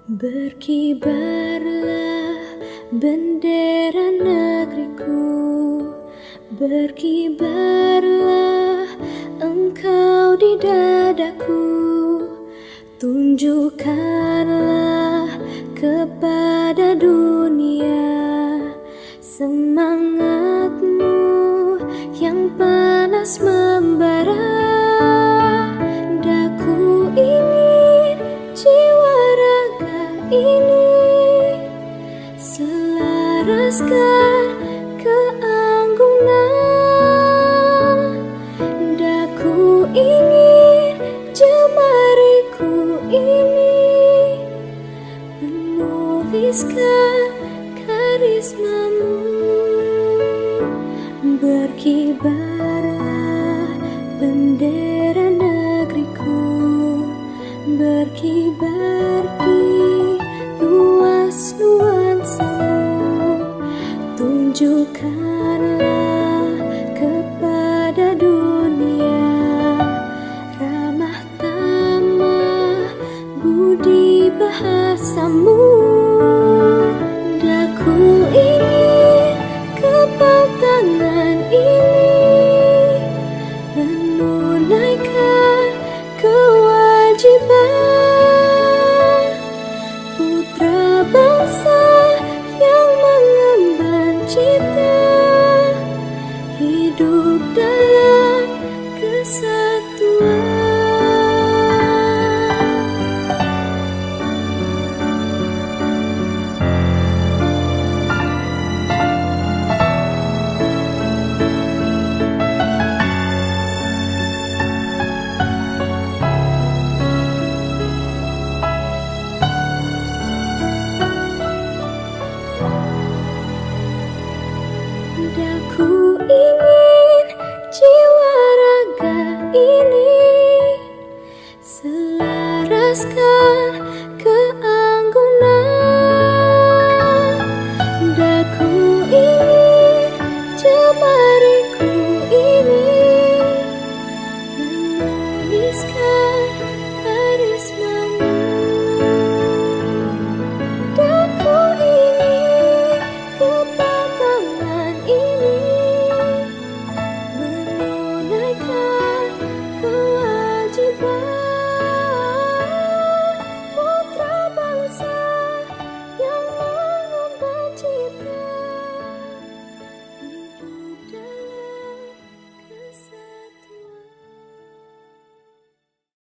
Berkibarlah bendera negeriku, berkibarlah engkau di dadaku. Tunjukkanlah kepada dunia semangatmu yang panas membara. Daku ingin jiwa raga ini selaraskan keanggunan. Daku ingin jemariku ini menuliskan karismamu. Berkibarlah bendera negeriku, berkibar di luas nuansamu. Tunjukkanlah kepada dunia ramah tamah budi bahasamu. Daku ingin kepal tangan ini menunaikan kewajiban putra bangsa yang mengemban cita, hidup dalam kesatuan. Daku ingin jiwa raga ini selaraskan